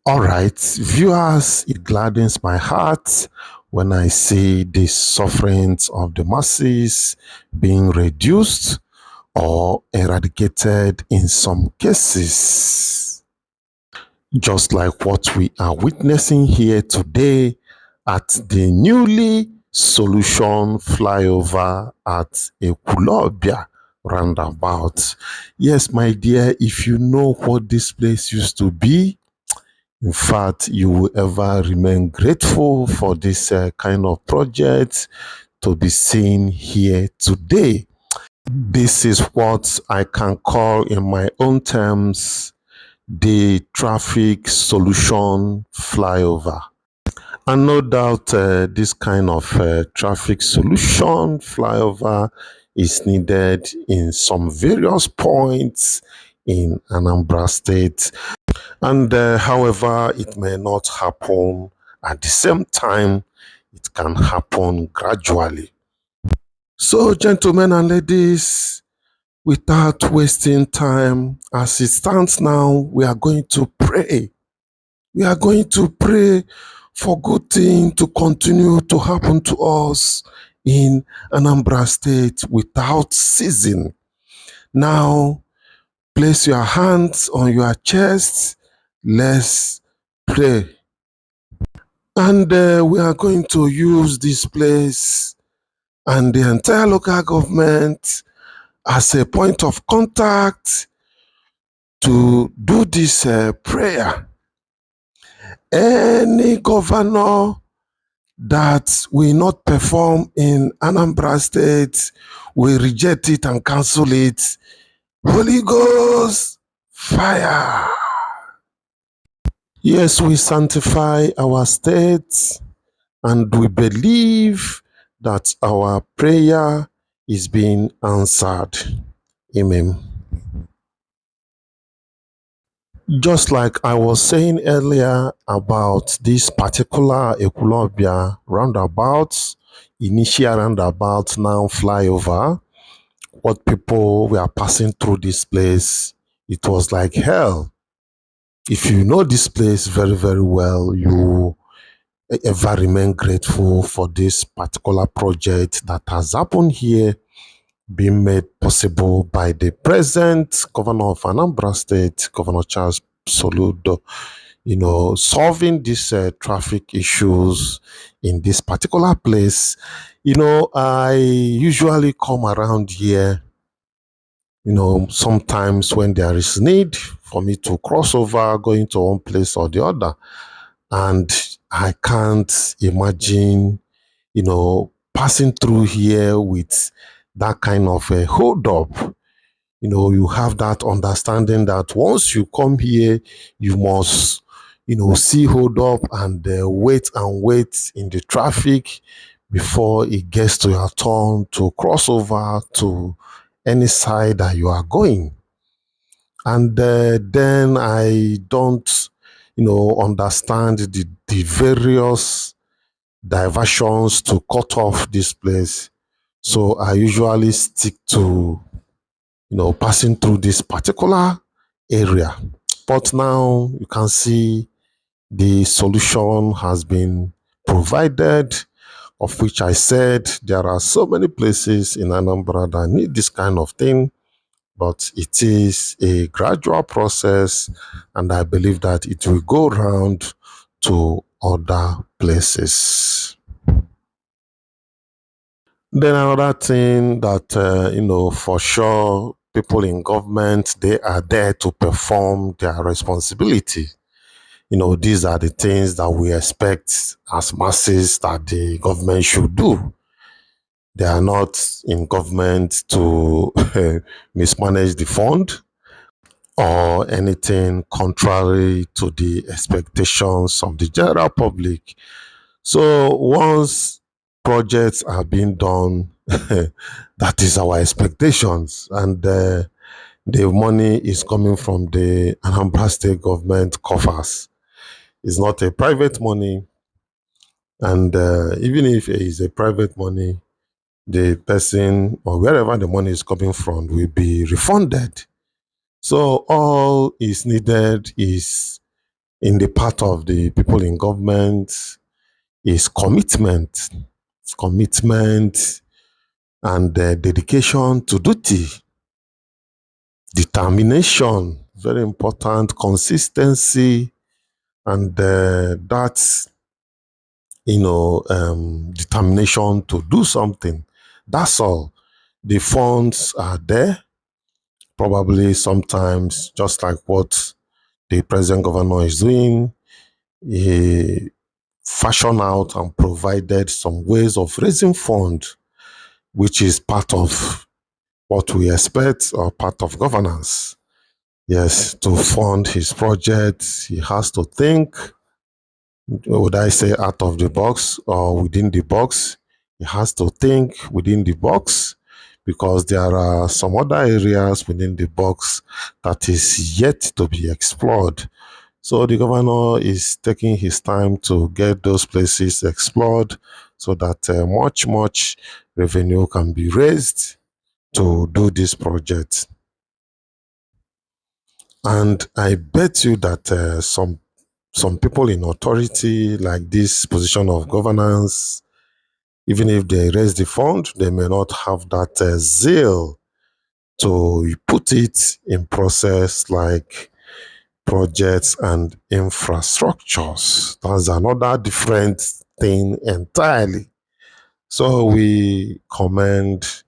All right, viewers, it gladdens my heart when I see the sufferings of the masses being reduced or eradicated in some cases. Just like what we are witnessing here today at the newly solution flyover at Ekwulobia roundabout. Yes, my dear, if you know what this place used to be, in fact, you will ever remain grateful for this kind of project to be seen here today. This is what I can call, in my own terms, the traffic solution flyover. And no doubt this kind of traffic solution flyover is needed in some various points in Anambra State. And however, it may not happen at the same time, it can happen gradually. So, gentlemen and ladies, without wasting time, as it stands now, we are going to pray. We are going to pray for good things to continue to happen to us in Anambra State without ceasing. Now, place your hands on your chest. Let's pray. And we are going to use this place and the entire local government as a point of contact to do this prayer. Any governor that will not perform in Anambra State, we reject it and cancel it. Holy Ghost, fire. Yes, we sanctify our state and we believe that our prayer is being answered. Amen. Just like I was saying earlier about this particular Ekwulobia roundabout, initial roundabout, now flyover, what people were passing through this place, it was like hell. If you know this place very, very well, you ever remain grateful for this particular project that has happened here, being made possible by the present governor of Anambra State, Governor Charles Soludo, solving these traffic issues in this particular place. I usually come around here, sometimes when there is need for me to cross over, going to one place or the other. And I can't imagine, passing through here with that kind of a hold up. You have that understanding that once you come here, you must, see hold up and wait and wait in the traffic before it gets to your turn to cross over to any side that you are going. And then I don't, understand the various diversions to cut off this place. So I usually stick to, passing through this particular area. But now you can see the solution has been provided, of which I said there are so many places in Anambra that need this kind of thing, but it is a gradual process, and I believe that it will go round to other places. Then another thing that, for sure, people in government, they are there to perform their responsibility. These are the things that we expect as masses that the government should do. They are not in government to mismanage the fund or anything contrary to the expectations of the general public. So once projects are being done, that is our expectations. And the money is coming from the Anambra State government coffers. It's not a private money. And even if it is a private money, the person or wherever the money is coming from will be refunded. So all is needed is in the part of the people in government is commitment, commitment and dedication to duty, determination, very important, consistency, and that's determination to do something. That's all. The funds are there. Probably sometimes, just like what the present governor is doing, he fashioned out and provided some ways of raising funds, which is part of what we expect or part of governance. Yes, to fund his projects, he has to think, would I say out of the box or within the box? He has to think within the box because there are some other areas within the box that is yet to be explored. So the governor is taking his time to get those places explored so that much revenue can be raised to do this project. And I bet you that some people in authority, like this position of governance, even if they raise the fund, they may not have that zeal to put it in process like projects and infrastructures. That's another different thing entirely. So we commend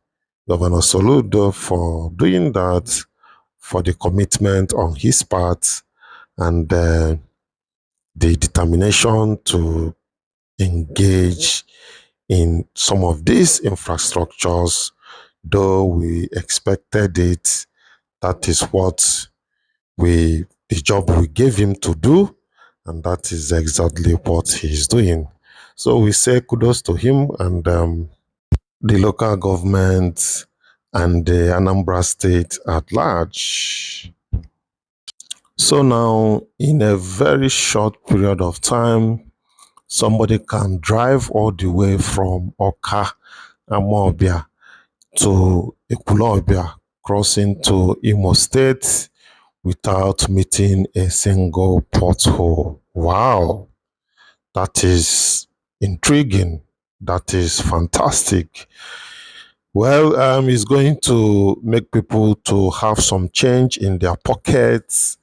Governor Soludo for doing that, for the commitment on his part and the determination to engage in some of these infrastructures, though we expected it. That is what the job we gave him to do, and that is exactly what he's doing. So we say kudos to him and the local government and the Anambra state at large. So now, in a very short period of time, somebody can drive all the way from Oka, Amobia to Ekwulobia, crossing to Imo State without meeting a single pothole. Wow, that is intriguing. That is fantastic. Well, it's going to make people to have some change in their pockets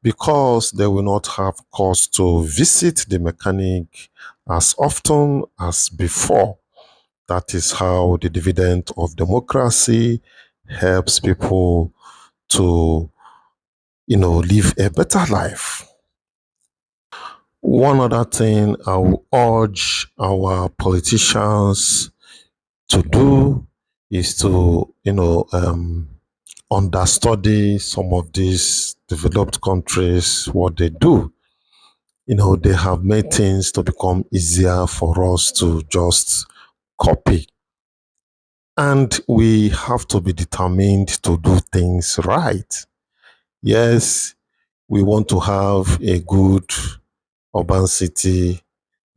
because they will not have cost to visit the mechanic as often as before. That is how the dividend of democracy helps people to, live a better life. One other thing I will urge our politicians to do is to, understudy some of these developed countries, what they do. They have made things to become easier for us to just copy. And we have to be determined to do things right. Yes, we want to have a good urban city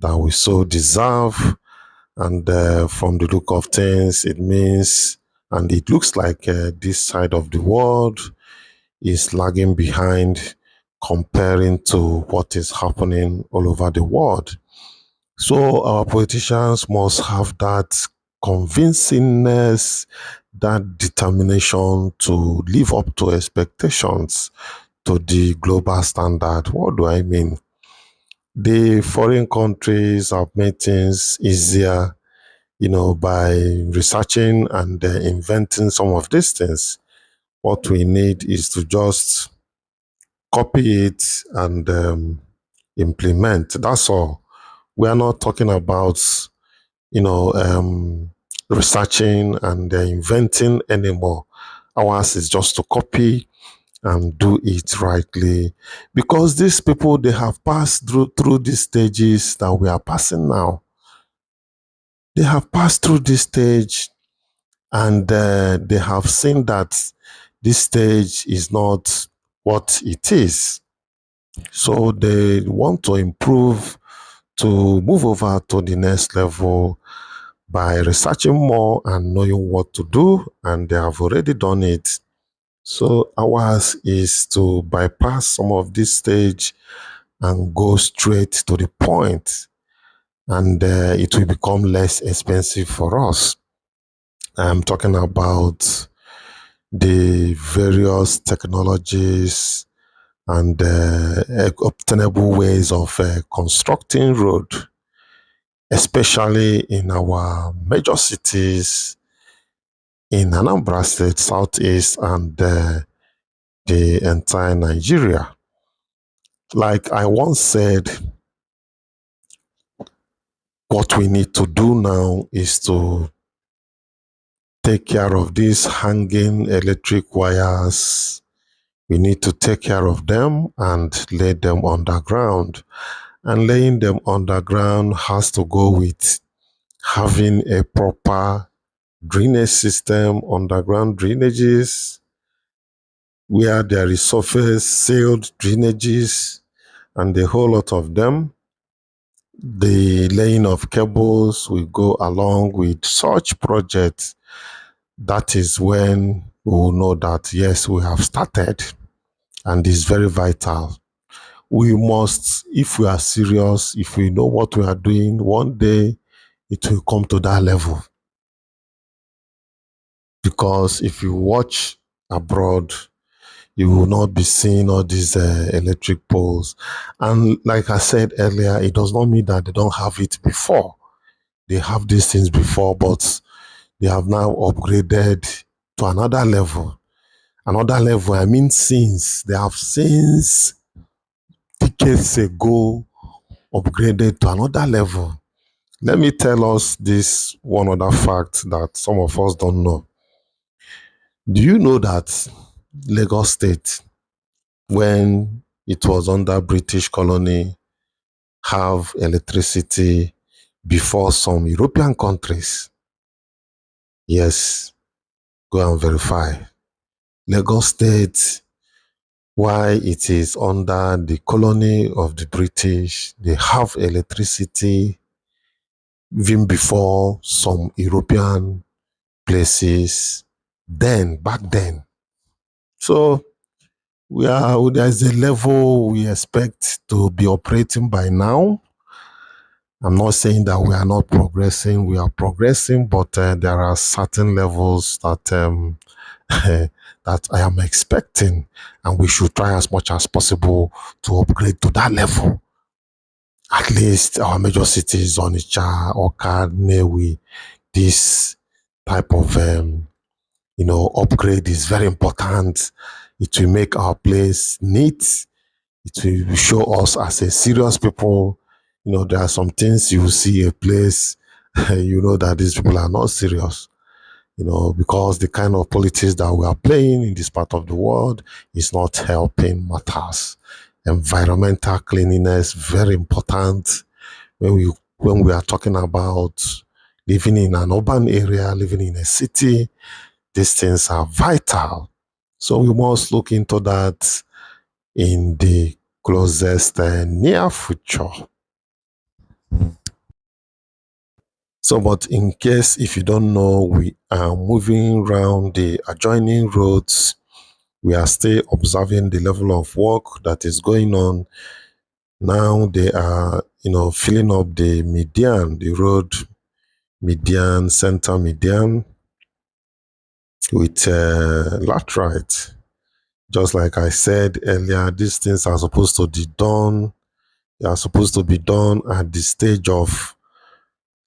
that we so deserve. And from the look of things, it means, and it looks like this side of the world is lagging behind comparing to what is happening all over the world. So our politicians must have that convincingness, that determination to live up to expectations to the global standard. What do I mean? The foreign countries have made things easier, by researching and inventing some of these things. What we need is to just copy it and implement. That's all. We are not talking about, researching and inventing anymore. Ours is just to copy and do it rightly. Because these people, they have passed through these stages that we are passing now. They have passed through this stage and they have seen that this stage is not what it is. So they want to improve, to move over to the next level by researching more and knowing what to do, and they have already done it. So ours is to bypass some of this stage and go straight to the point, and it will become less expensive for us. I'm talking about the various technologies and obtainable ways of constructing road, especially in our major cities in Anambra State, Southeast, and the entire Nigeria. Like I once said, what we need to do now is to take care of these hanging electric wires. We need to take care of them and lay them underground. And laying them underground has to go with having a proper drainage system, underground drainages, where there is surface sealed drainages, and a whole lot of them. The laying of cables will go along with such projects. That is when we will know that yes, we have started, and it's very vital. We must, if we are serious, if we know what we are doing, one day it will come to that level. Because if you watch abroad, you will not be seeing all these electric poles. And like I said earlier, it does not mean that they don't have it before. They have these things before, but they have now upgraded to another level. Another level, I mean, since decades ago upgraded to another level. Let me tell us this one other fact that some of us don't know. Do you know that Lagos State, when it was under British colony, have electricity before some European countries? Yes, go and verify. Lagos State, why it is under the colony of the British, they have electricity even before some European places back then. So there's a level we expect to be operating by now. I'm not saying that we are not progressing. We are progressing, but there are certain levels that that I am expecting, and we should try as much as possible to upgrade to that level. At least our major cities, Onitsha, Oka, Newi, this type of upgrade is very important. It will make our place neat. It will show us as a serious people. There are some things you see a place, you know that these people are not serious. Because the kind of politics that we are playing in this part of the world is not helping matters. Environmental cleanliness, very important when we are talking about living in an urban area, living in a city. These things are vital. So we must look into that in the closest near future. So, but in case if you don't know, we are moving around the adjoining roads. We are still observing the level of work that is going on. Now they are, filling up the median, the road median, center median with laterite. Just like I said earlier, these things are supposed to be done. They are supposed to be done at the stage of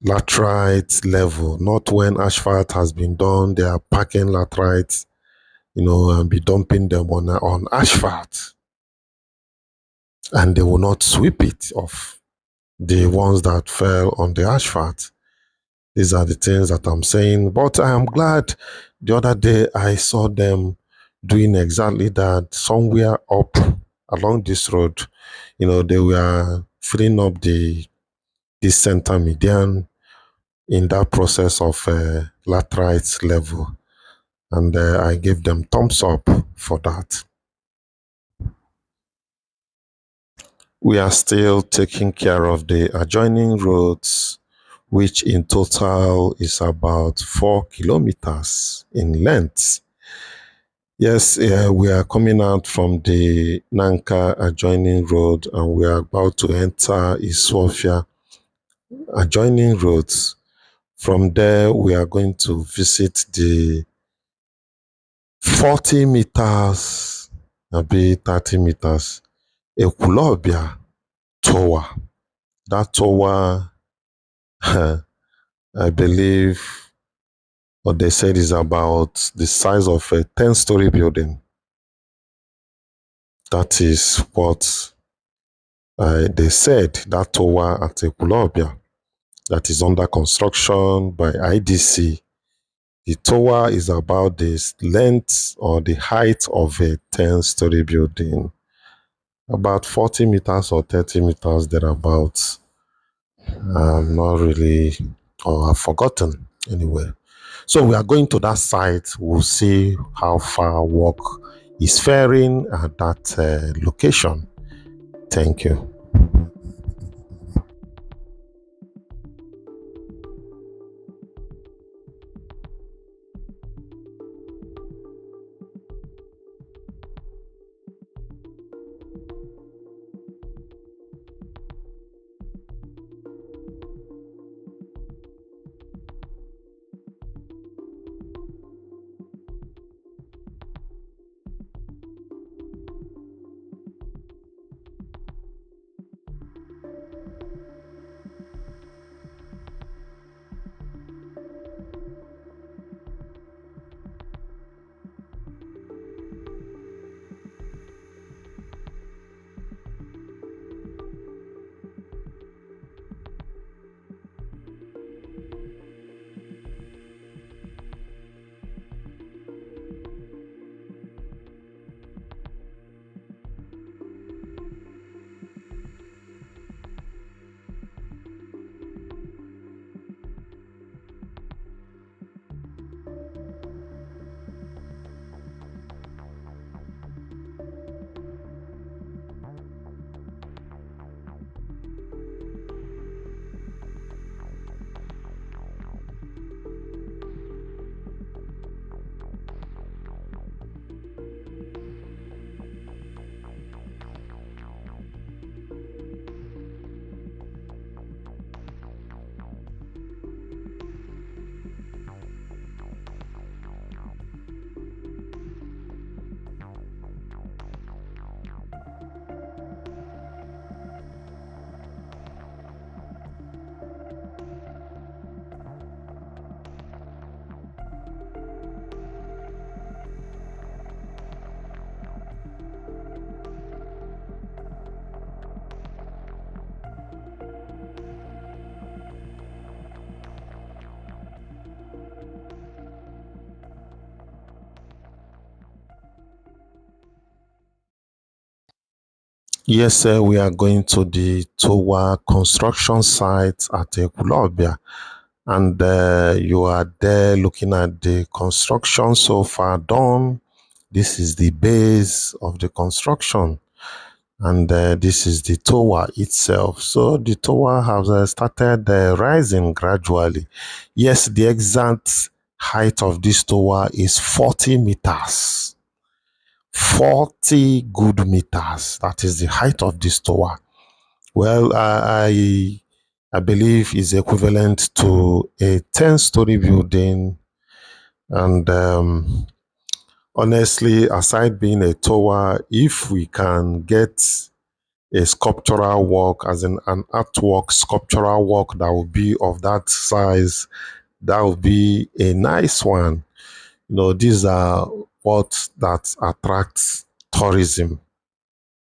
laterite level, not when asphalt has been done. They are packing laterite, and be dumping them on asphalt, and they will not sweep it off. The ones that fell on the asphalt. These are the things that I'm saying. But I am glad the other day I saw them doing exactly that somewhere up along this road. They were filling up this center median in that process of laterite level. And I gave them thumbs up for that. We are still taking care of the adjoining roads, which in total is about 4 kilometers in length. Yes, we are coming out from the Nanka adjoining road and we are about to enter Iswafia adjoining roads. From there, we are going to visit the 40 meters, maybe 30 meters, Ekwulobia Tower. That tower, I believe, what they said is about the size of a 10-story building. That is what they said, that tower at Ekwulobia that is under construction by IDC. The tower is about the length or the height of a 10-story building, about 40 meters or 30 meters thereabouts. I'm not really, or I've forgotten anyway. So we are going to that site. We'll see how far work is faring at that location. Thank you. Yes, sir, we are going to the tower construction site at Ekwulobia. And you are there looking at the construction so far done. This is the base of the construction, and this is the tower itself. So the tower has started rising gradually. Yes, the exact height of this tower is 40 meters. 40 good meters. That is the height of this tower. Well, I believe is equivalent to a 10-story building. And honestly, aside being a tower, if we can get a sculptural work, as in an artwork, sculptural work that will be of that size, that would be a nice one. You know, these are what that attracts tourism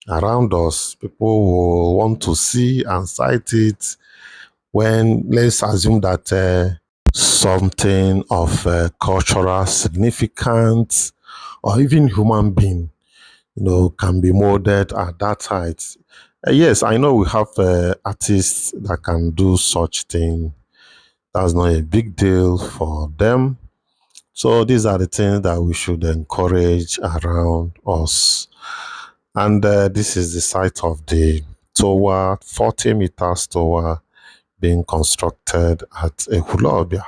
around us. People will want to see and sight it when, let's assume that something of cultural significance or even human being, you know, can be molded at that height. Yes, I know we have artists that can do such thing. That's not a big deal for them. So these are the things that we should encourage around us. And this is the site of the tower, 40 meters tower being constructed at Ekwulobia.